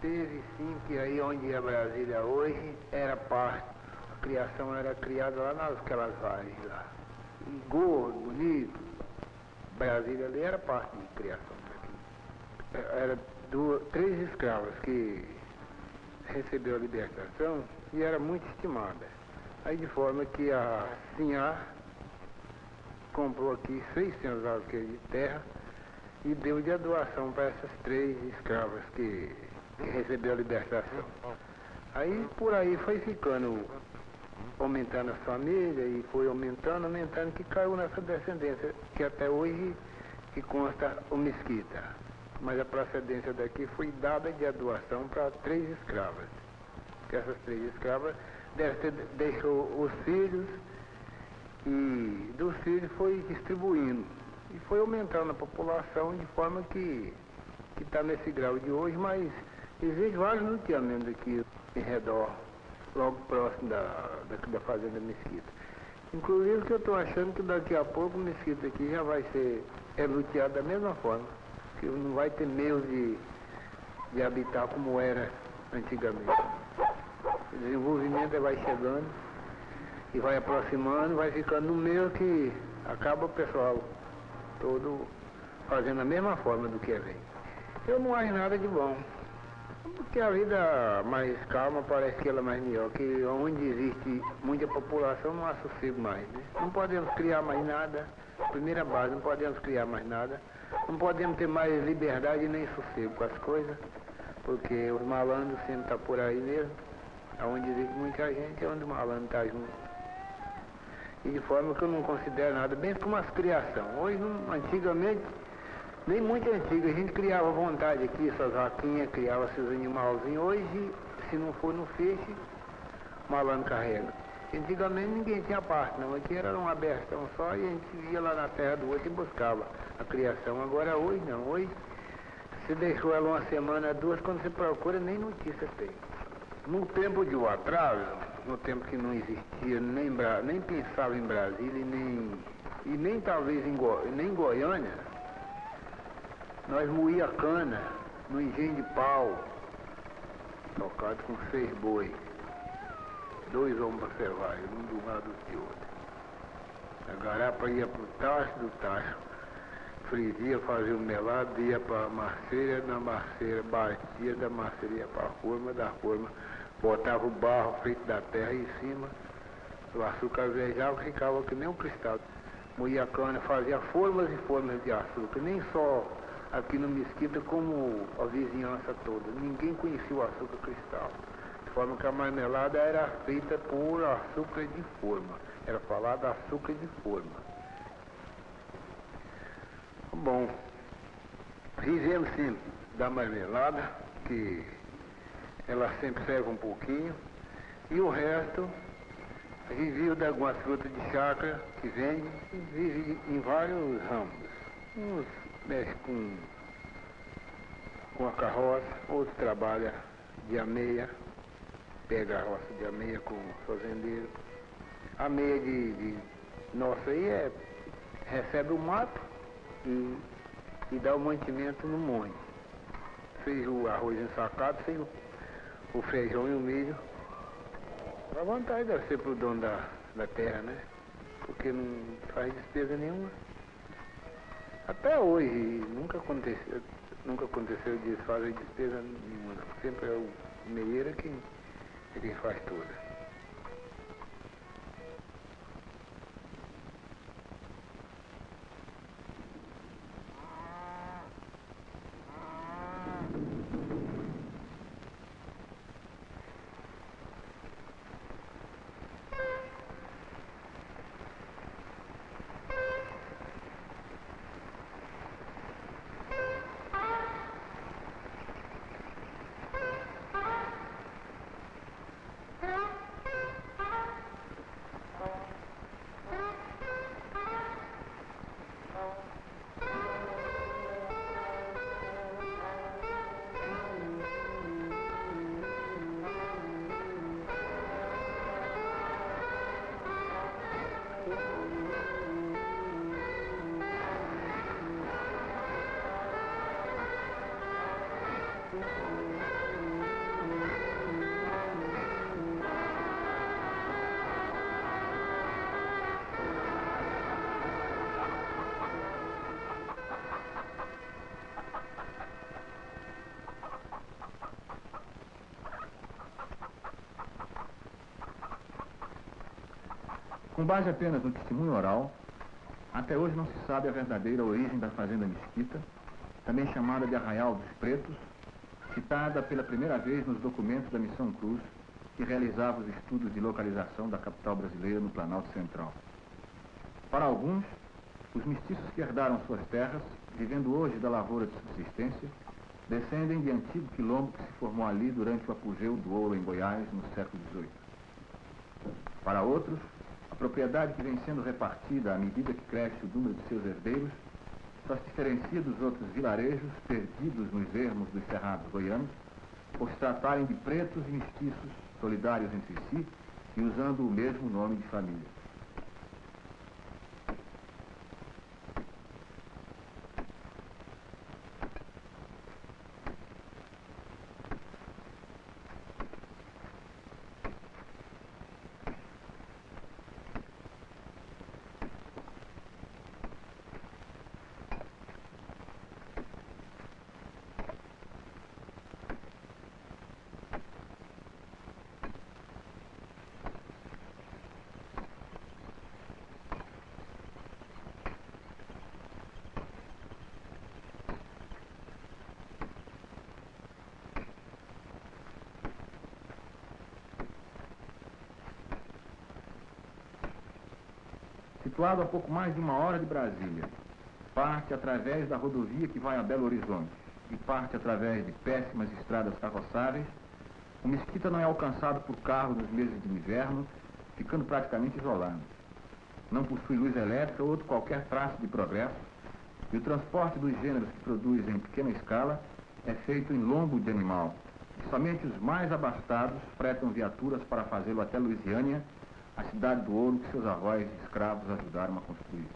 Teve sim, que aí onde é Brasília hoje era parte, a criação era criada lá naquelas vales lá. E gordo, bonito, Brasília ali era parte de criação daqui. Era três escravas que recebeu a libertação e era muito estimada. Aí de forma que a Sinhá comprou aqui 600 alqueires de terra e deu de doação para essas três escravas que recebeu a libertação. Aí por aí foi ficando, aumentando as famílias e foi aumentando, que caiu nessa descendência, que até hoje que consta o Mesquita. Mas a procedência daqui foi dada de doação para três escravas. Que essas três escravas deixou os filhos e dos filhos foi distribuindo. E foi aumentando a população de forma que está nesse grau de hoje, mas existem vários loteamentos aqui em redor, logo próximo da fazenda Mesquita. Inclusive que eu estou achando que daqui a pouco o Mesquita aqui já vai ser luteado da mesma forma, que não vai ter meio de habitar como era antigamente. O desenvolvimento vai chegando e vai aproximando, vai ficando no meio que acaba o pessoal todo fazendo a mesma forma do que é vem. Eu não acho nada de bom, porque a vida mais calma parece que ela é mais melhor, que onde existe muita população não há sossego mais, né? Não podemos criar mais nada, primeira base, não podemos criar mais nada, não podemos ter mais liberdade nem sossego com as coisas, porque os malandros sempre estão por aí mesmo, onde existe muita gente é onde o malandro está junto. E de forma que eu não considero nada, bem como as criação. Hoje, antigamente, nem muito antigo, a gente criava à vontade aqui, suas vaquinhas, criava seus animalzinhos. Hoje, se não for no feixe, o malandro carrega. Antigamente ninguém tinha parte, não. Aqui era uma abertação só e a gente ia lá na terra do outro e buscava a criação. Agora hoje não, hoje você deixou ela uma semana, duas, quando você procura nem notícia tem. No tempo de o atraso, no tempo que não existia, nem pensava em Brasília e nem talvez nem em Goiânia, nós moía cana no engenho de pau, tocado com 6 boi, 2 homens para servar, um do lado do outro. A garapa ia para o tacho, do tacho frisia, fazia o melado, ia para a marceira, da marceira batia, da marceira ia para a forma, da forma botava o barro feito da terra em cima, o açúcar vejava, ficava que nem um cristal. Moía a cana, fazia formas e formas de açúcar, nem só aqui no Mesquita, como a vizinhança toda. Ninguém conhecia o açúcar cristal. De forma que a marmelada era feita por açúcar de forma. Era falado açúcar de forma. Bom, fizemos sim da marmelada, que ela sempre serve um pouquinho, e o resto a gente vive de algumas frutas de chácara que vende e vive em vários ramos. Uns mexem com a carroça, outros trabalham de ameia, pega a roça de ameia com o fazendeiro. A ameia de nossa aí recebe o mato e dá o mantimento no monte. Fez o arroz ensacado, fez o feijão e o milho. A vantagem deve ser para o dono da terra, né? Porque não faz despesa nenhuma. Até hoje nunca aconteceu de fazer despesa nenhuma. Sempre é o meieiro quem faz tudo. Com base apenas no testemunho oral, até hoje não se sabe a verdadeira origem da fazenda Mesquita, também chamada de Arraial dos Pretos, citada pela primeira vez nos documentos da Missão Cruz, que realizava os estudos de localização da capital brasileira no Planalto Central. Para alguns, os mestiços que herdaram suas terras, vivendo hoje da lavoura de subsistência, descendem de antigo quilombo que se formou ali durante o apogeu do ouro em Goiás no século XVIII. Para outros, a propriedade que vem sendo repartida à medida que cresce o número de seus herdeiros só se diferencia dos outros vilarejos perdidos nos ermos dos cerrados goianos, por se tratarem de pretos e mestiços solidários entre si e usando o mesmo nome de família. Situado a pouco mais de 1 hora de Brasília, parte através da rodovia que vai a Belo Horizonte e parte através de péssimas estradas carroçáveis, o Mesquita não é alcançado por carro nos meses de inverno, ficando praticamente isolado. Não possui luz elétrica ou outro qualquer traço de progresso, e o transporte dos gêneros que produz em pequena escala é feito em lombo de animal, e somente os mais abastados fretam viaturas para fazê-lo até Luisiânia, a cidade do ouro que seus avós escravos ajudaram a construir.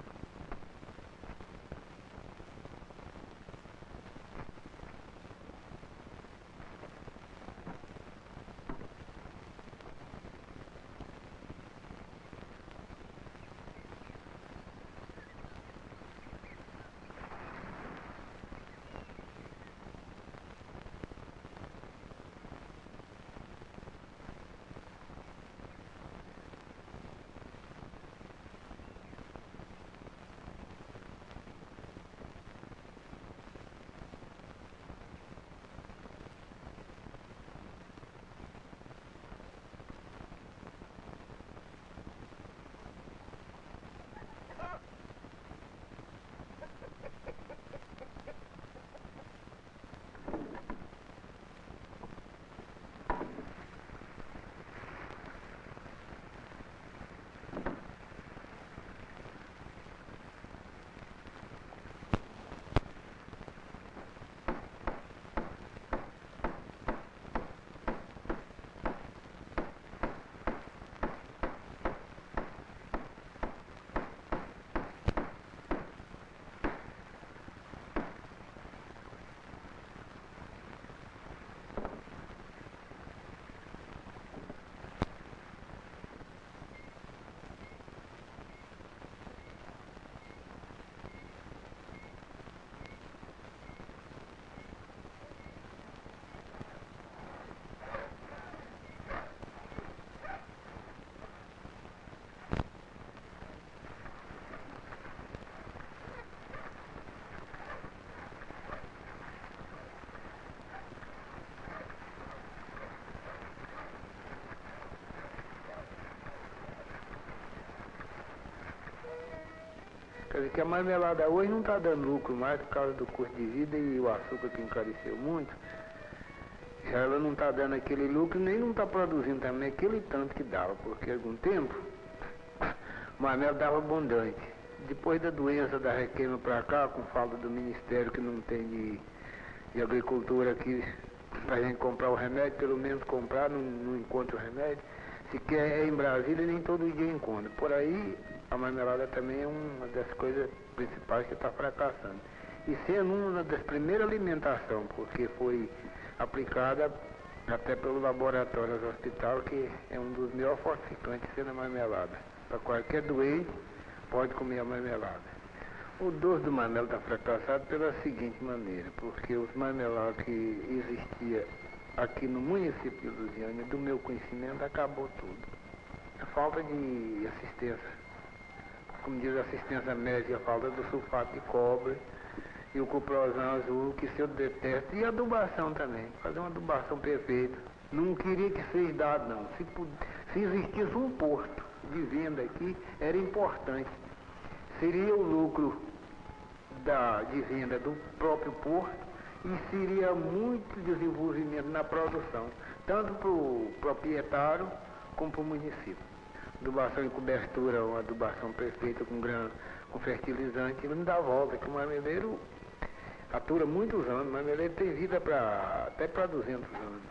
Quer dizer que a marmelada hoje não está dando lucro mais por causa do custo de vida e o açúcar que encareceu muito. Já ela não está dando aquele lucro, nem não está produzindo também aquele tanto que dava, porque há algum tempo o marmelo dava abundante. Depois da doença da requeima para cá, com falta do Ministério que não tem de Agricultura aqui, para a gente comprar o remédio, pelo menos comprar, não encontra o remédio. Se quer em Brasília, nem todo dia encontra. Por aí, a marmelada também é uma das coisas principais que está fracassando. E sendo uma das primeiras alimentações, porque foi aplicada até pelo laboratório do hospital, que é um dos melhores fortificantes sendo a marmelada. Para qualquer doente, pode comer a marmelada. O doce do marmelo está fracassado pela seguinte maneira, porque os marmelados que existia aqui no município de Lusiânia, do meu conhecimento, acabou tudo. a falta de assistência, como diz a assistência médica, a falta do sulfato de cobre e o cuprosão azul, que se eu detesto, e a adubação também, fazer uma adubação perfeita. Não queria que seja dado, não. Se existisse um porto de venda aqui, era importante. Seria o lucro de venda do próprio porto e seria muito desenvolvimento na produção, tanto para o proprietário como para o município. Adubação e cobertura, uma adubação perfeita com fertilizante, ele não dá volta, que o marmeleiro atura muitos anos, o marmeleiro tem vida até para 200 anos.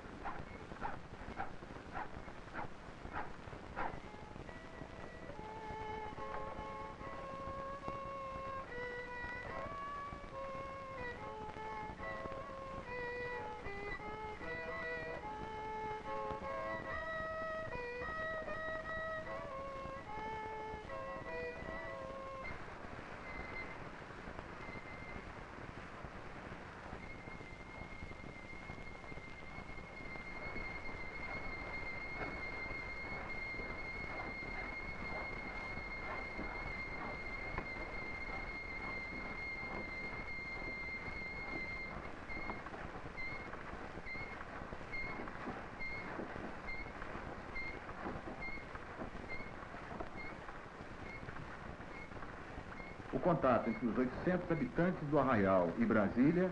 O contato entre os 800 habitantes do Arraial e Brasília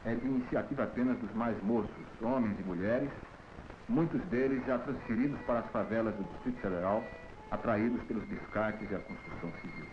é de iniciativa apenas dos mais moços, homens e mulheres, muitos deles já transferidos para as favelas do Distrito Federal, atraídos pelos descartes e a construção civil.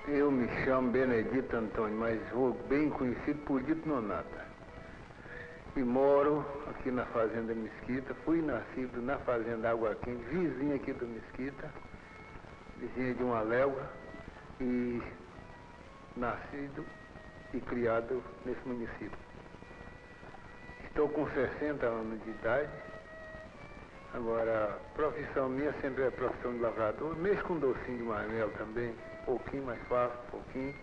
Eu me chamo Benedito Antônio, mas vou bem conhecido por Dito Nonata. E moro aqui na Fazenda Mesquita, fui nascido na Fazenda Água Quente, vizinha aqui do Mesquita, vizinha de uma légua, e nascido e criado nesse município. Estou com 60 anos de idade. Agora, a profissão minha sempre é profissão de lavrador, mexo com docinho de marmelo também, pouquinho mais fácil, pouquinho.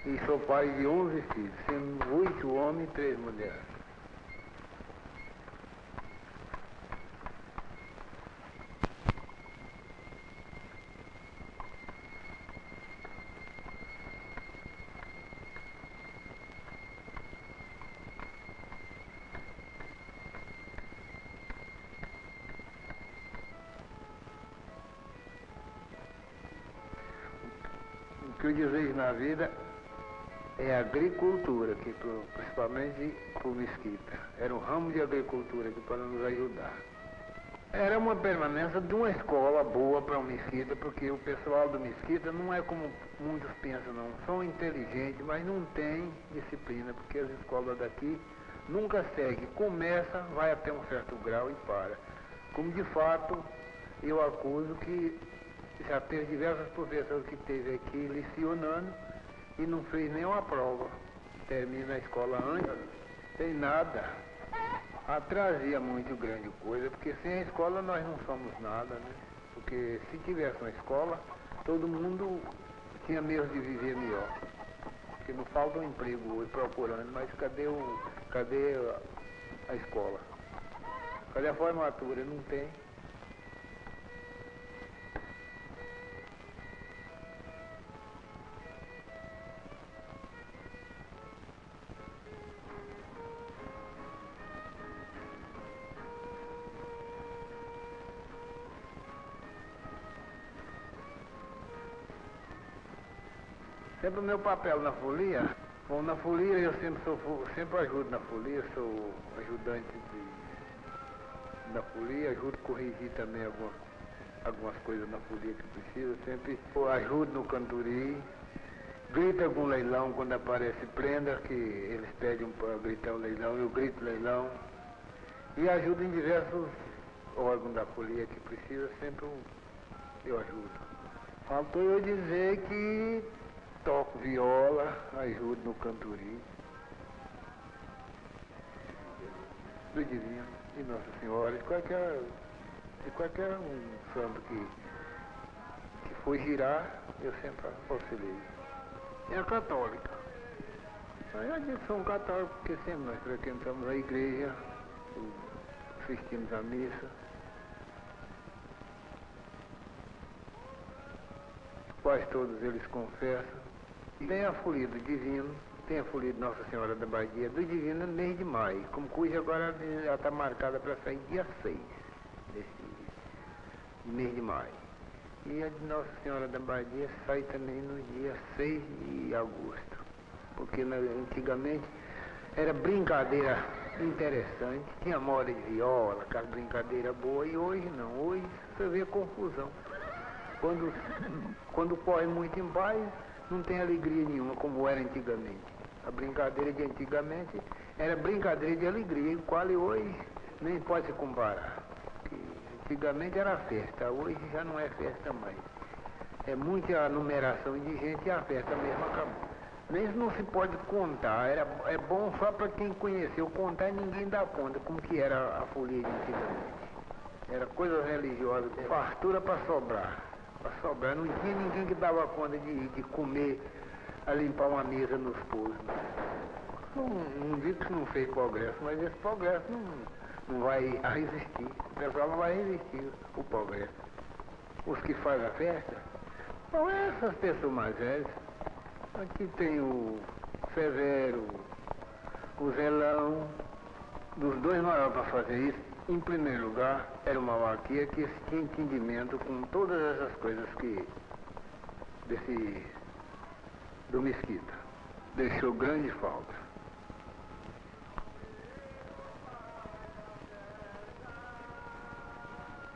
E sou pai de 11 filhos, sendo 8 homens e 3 mulheres. O que eu desejo na vida é a agricultura, que principalmente para o Mesquita. Era um ramo de agricultura aqui para nos ajudar. Era uma permanência de uma escola boa para o Mesquita, porque o pessoal do Mesquita não é como muitos pensam, não. São inteligentes, mas não tem disciplina, porque as escolas daqui nunca seguem. Começa, vai até um certo grau e para. Como de fato eu acuso que já teve diversos professores que esteve aqui licionando e não fez nenhuma prova. Termina a escola antes, sem nada. Atrasia muito grande coisa, porque sem a escola nós não somos nada, né? Porque se tivesse uma escola, todo mundo tinha medo de viver melhor. Porque não falta um emprego hoje procurando, mas cadê a escola? Cadê a formatura? Não tem. exemplo, o meu papel na folia. Bom, na folia eu sempre ajudo na folia, sou ajudante na folia, ajudo a corrigir também algumas coisas na folia que precisa, sempre ajudo no cantori, grito algum leilão quando aparece prenda, que eles pedem para gritar o leilão, eu grito leilão, e ajudo em diversos órgãos da folia que precisa, sempre eu ajudo. Faltou eu dizer que toco viola, ajudo no cantori, do Divino, de Nossa Senhora, de qualquer um santo que for girar, eu sempre auxilio. É a católica. Eu digo que sou um católico porque sempre nós frequentamos a igreja, assistimos à missa. Quase todos eles confessam. Tem a folia do Divino, tem a folia de Nossa Senhora da Badia, do Divino no mês de maio, como cuja agora já está marcada para sair dia 6 desse mês de maio. E a de Nossa Senhora da Badia sai também no dia 6 de agosto, porque antigamente era brincadeira interessante, tinha moda de viola, aquela brincadeira boa, e hoje não, hoje você vê confusão. Quando corre muito em baile, não tem alegria nenhuma, como era antigamente. A brincadeira de antigamente era brincadeira de alegria, o qual hoje nem pode se comparar. Antigamente era festa, hoje já não é festa mais. É muita numeração de gente e a festa mesmo acabou. Nem isso não se pode contar, é bom só para quem conheceu contar e ninguém dá conta como que era a folia de antigamente. Era coisa religiosa, fartura para sobrar. Não tinha ninguém que dava conta de comer, a limpar uma mesa nos pousos. Não digo que não fez progresso, mas esse progresso não vai resistir. O pessoal não vai resistir o progresso. Os que fazem a festa, são essas pessoas mais velhas. Aqui tem o Severo, o Zelão, dos dois maiores para fazer isso. Em primeiro lugar, era uma vaqueira que tinha entendimento com todas essas coisas do Mesquita. Deixou grande falta.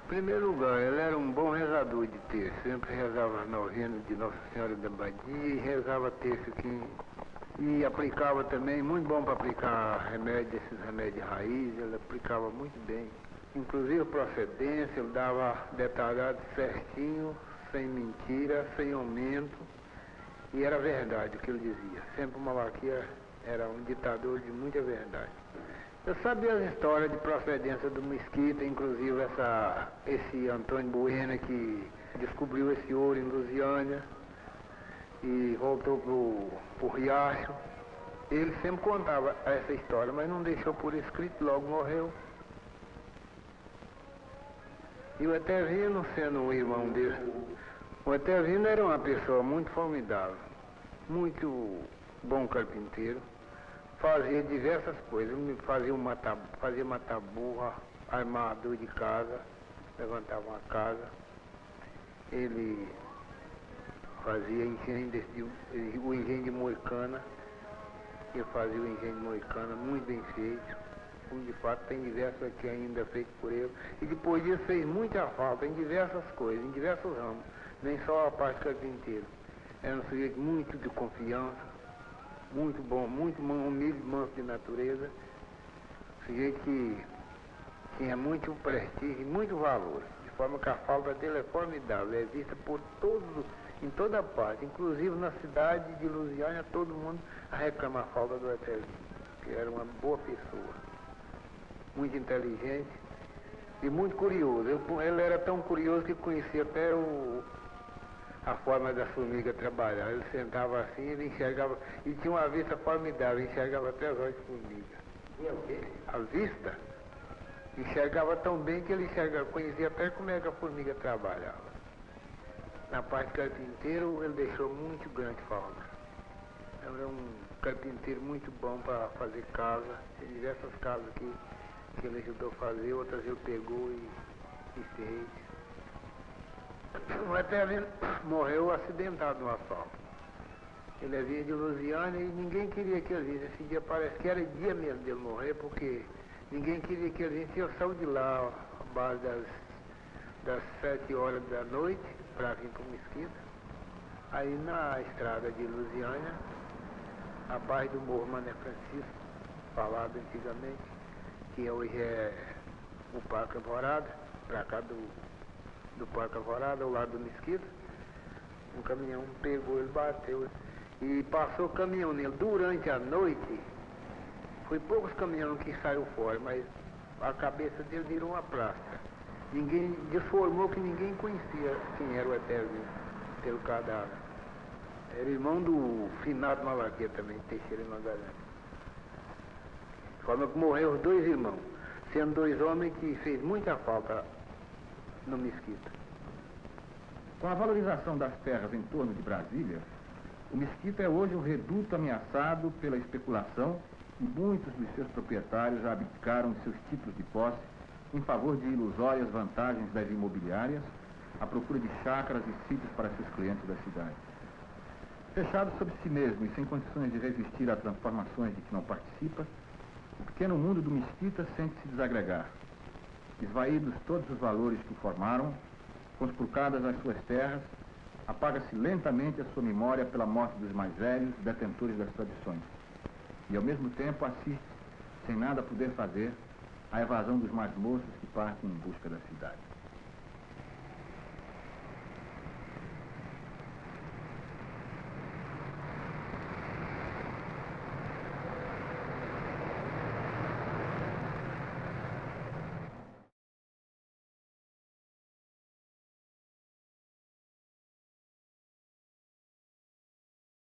Em primeiro lugar, ele era um bom rezador de terço, sempre rezava as novenas de Nossa Senhora da Badia e rezava terço aqui. E aplicava também, muito bom para aplicar remédio, esses remédios de raiz, ele aplicava muito bem. Inclusive procedência, ele dava detalhado certinho, sem mentira, sem aumento, e era verdade o que ele dizia. Sempre o Malaquias era um ditador de muita verdade. Eu sabia as histórias de procedência do Mesquita, inclusive esse Antônio Bueno que descobriu esse ouro em Lusiânia e voltou pro Riacho. Ele sempre contava essa história, mas não deixou por escrito, logo morreu. E o Etervino, sendo um irmão dele, o Etervino era uma pessoa muito formidável, muito bom carpinteiro, fazia diversas coisas, fazia mataburra, armador de casa, levantava uma casa, ele fazia o engenho de Moicana, ele fazia o engenho de Moicana muito bem feito, de fato tem diversos aqui ainda feitos por ele, e depois disso fez muita falta em diversas coisas, em diversos ramos, nem só a parte carpinteira. Era um sujeito muito de confiança, muito bom, muito humilde, manso de natureza, sujeito que tinha muito prestígio e muito valor, de forma que a falta dele é formidável, é vista por todos, em toda parte, inclusive na cidade de Lusiânia, todo mundo reclama a falta do Etervino, que era uma boa pessoa, muito inteligente e muito curioso. Ele era tão curioso que conhecia até a forma da formiga trabalhar. Ele sentava assim, ele enxergava, e tinha uma vista formidável, enxergava até as olhos de formiga. E o quê? A vista? Enxergava tão bem que ele conhecia até como é que a formiga trabalhava. Na parte carpinteiro, ele deixou muito grande falta. Era um carpinteiro muito bom para fazer casa, tem diversas casas que ele ajudou a fazer, outras ele pegou e fez. O Etervino morreu acidentado no asfalto. Ele vinha de Lusiânia e ninguém queria que ele visse. Esse dia parece que era dia mesmo dele morrer, porque ninguém queria que ele visse. Eu saí de lá a base das 7 horas da noite para vir para o Mesquita. Aí na estrada de Lusiânia, a base do Morro Mané Francisco, falado antigamente, que hoje é o Parque Alvorada, para cá do Parque Alvorada, ao lado do Mesquita. Um caminhão pegou, ele bateu e passou o caminhão nele durante a noite. Foi poucos caminhões que saiu fora, mas a cabeça dele virou uma praça. Ninguém deformou que ninguém conhecia quem era o Eterno pelo cadáver. Era irmão do finado Malaquia também, Teixeira e Magalhães. De forma que morreu os 2 irmãos, sendo 2 homens que fez muita falta no Mesquita. Com a valorização das terras em torno de Brasília, o Mesquita é hoje um reduto ameaçado pela especulação e muitos dos seus proprietários já abdicaram de seus títulos de posse em favor de ilusórias vantagens das imobiliárias, à procura de chácaras e sítios para seus clientes da cidade. Fechado sobre si mesmo e sem condições de resistir a transformações de que não participa, o pequeno mundo do Mesquita sente-se desagregar. Esvaídos todos os valores que o formaram, conspurcadas as suas terras, apaga-se lentamente a sua memória pela morte dos mais velhos, detentores das tradições. E ao mesmo tempo assiste, sem nada poder fazer, à evasão dos mais moços que partem em busca da cidade.